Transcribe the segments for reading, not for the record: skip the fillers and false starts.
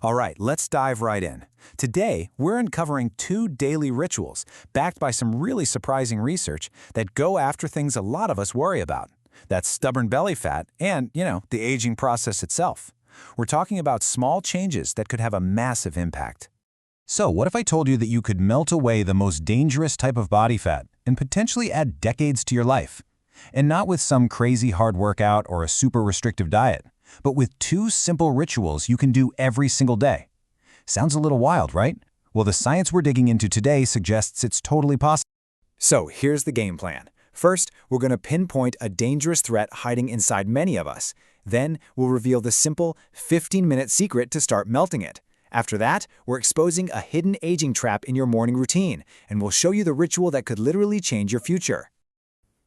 All right, let's dive right in. Today, we're uncovering two daily rituals backed by some really surprising research that go after things a lot of us worry about. That's stubborn belly fat and, the aging process itself. We're talking about small changes that could have a massive impact. So, what if I told you that you could melt away the most dangerous type of body fat and potentially add decades to your life? And not with some crazy hard workout or a super restrictive diet, but with two simple rituals you can do every single day. Sounds a little wild, right? Well, the science we're digging into today suggests it's totally possible. So here's the game plan. First, we're going to pinpoint a dangerous threat hiding inside many of us. Then, we'll reveal the simple 15-minute secret to start melting it. After that, we're exposing a hidden aging trap in your morning routine, and we'll show you the ritual that could literally change your future.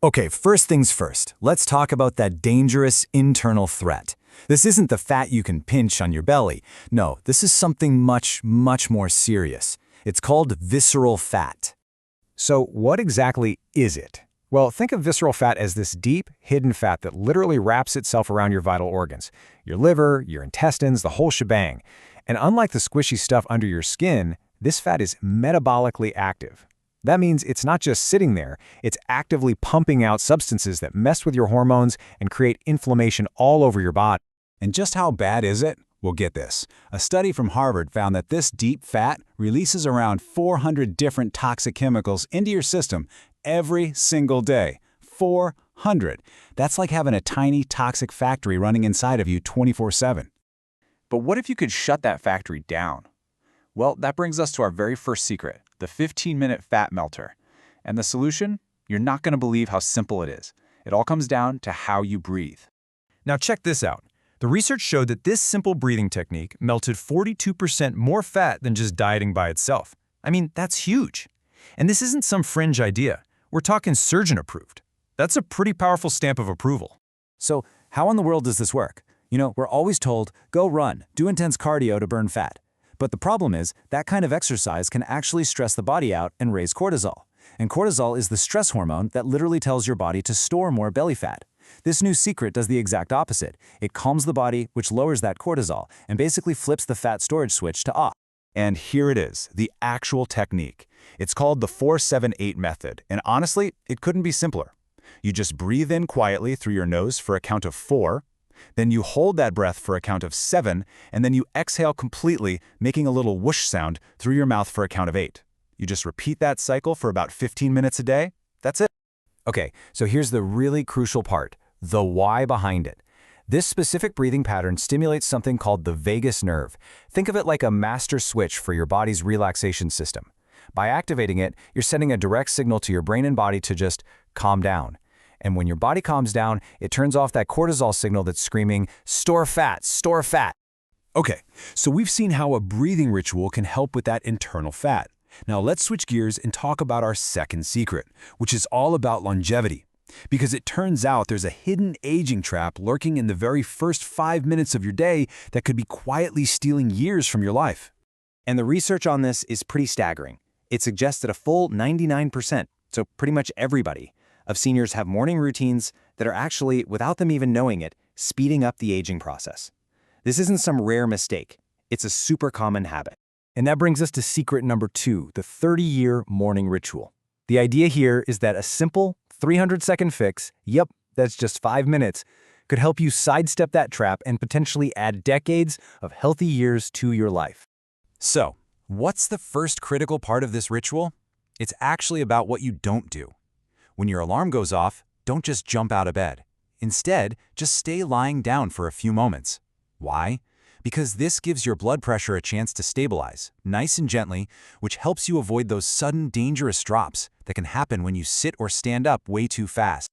Okay, first things first, let's talk about that dangerous internal threat. This isn't the fat you can pinch on your belly. No, this is something much, much more serious. It's called visceral fat. So what exactly is it? Well, think of visceral fat as this deep, hidden fat that literally wraps itself around your vital organs. Your liver, your intestines, the whole shebang. And unlike the squishy stuff under your skin, this fat is metabolically active. That means it's not just sitting there, it's actively pumping out substances that mess with your hormones and create inflammation all over your body. And just how bad is it? Well, get this. A study from Harvard found that this deep fat releases around 400 different toxic chemicals into your system every single day. 400. That's like having a tiny toxic factory running inside of you 24/7. But what if you could shut that factory down? Well, that brings us to our very first secret, the 15-minute fat melter. And the solution? You're not going to believe how simple it is. It all comes down to how you breathe. Now check this out. The research showed that this simple breathing technique melted 42% more fat than just dieting by itself. I mean, that's huge. And this isn't some fringe idea. We're talking surgeon-approved. That's a pretty powerful stamp of approval. So how in the world does this work? We're always told, go run, do intense cardio to burn fat. But the problem is, that kind of exercise can actually stress the body out and raise cortisol. And cortisol is the stress hormone that literally tells your body to store more belly fat. This new secret does the exact opposite. It calms the body, which lowers that cortisol, and basically flips the fat storage switch to off. And here it is, the actual technique. It's called the 4-7-8 method, and honestly, it couldn't be simpler. You just breathe in quietly through your nose for a count of 4, then you hold that breath for a count of 7, and then you exhale completely, making a little whoosh sound through your mouth for a count of 8. You just repeat that cycle for about 15 minutes a day. That's it. Okay, so here's the really crucial part, the why behind it. This specific breathing pattern stimulates something called the vagus nerve. Think of it like a master switch for your body's relaxation system. By activating it, you're sending a direct signal to your brain and body to just calm down. And when your body calms down, it turns off that cortisol signal that's screaming, store fat, store fat. Okay, so we've seen how a breathing ritual can help with that internal fat. Now let's switch gears and talk about our second secret, which is all about longevity. Because it turns out there's a hidden aging trap lurking in the very first 5 minutes of your day that could be quietly stealing years from your life. And the research on this is pretty staggering. It suggests that a full 99%, so pretty much everybody, of seniors have morning routines that are actually, without them even knowing it, speeding up the aging process. This isn't some rare mistake. It's a super common habit. And that brings us to secret number 2, the 30-year morning ritual. The idea here is that a simple 300-second fix, yep, that's just 5 minutes, could help you sidestep that trap and potentially add decades of healthy years to your life. So, what's the first critical part of this ritual? It's actually about what you don't do. When your alarm goes off, don't just jump out of bed. Instead, just stay lying down for a few moments. Why? Because this gives your blood pressure a chance to stabilize, nice and gently, which helps you avoid those sudden dangerous drops that can happen when you sit or stand up way too fast.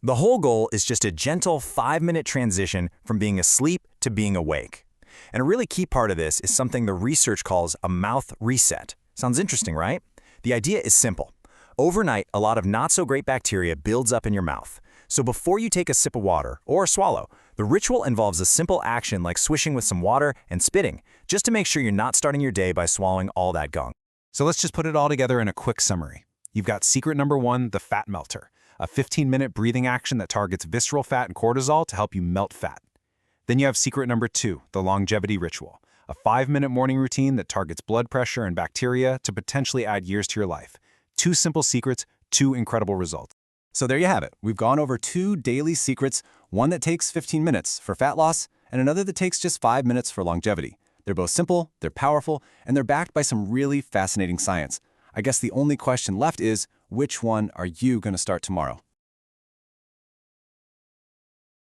The whole goal is just a gentle 5-minute transition from being asleep to being awake. And a really key part of this is something the research calls a mouth reset. Sounds interesting, right? The idea is simple. Overnight, a lot of not-so-great bacteria builds up in your mouth. So before you take a sip of water or swallow, the ritual involves a simple action like swishing with some water and spitting, just to make sure you're not starting your day by swallowing all that gunk. So let's just put it all together in a quick summary. You've got secret number 1, the fat melter, a 15-minute breathing action that targets visceral fat and cortisol to help you melt fat. Then you have secret number 2, the longevity ritual, A 5-minute morning routine that targets blood pressure and bacteria to potentially add years to your life. 2 simple secrets, 2 incredible results. So there you have it. We've gone over 2 daily secrets, one that takes 15 minutes for fat loss and another that takes just 5 minutes for longevity. They're both simple, they're powerful, and they're backed by some really fascinating science. I guess the only question left is, which one are you going to start tomorrow?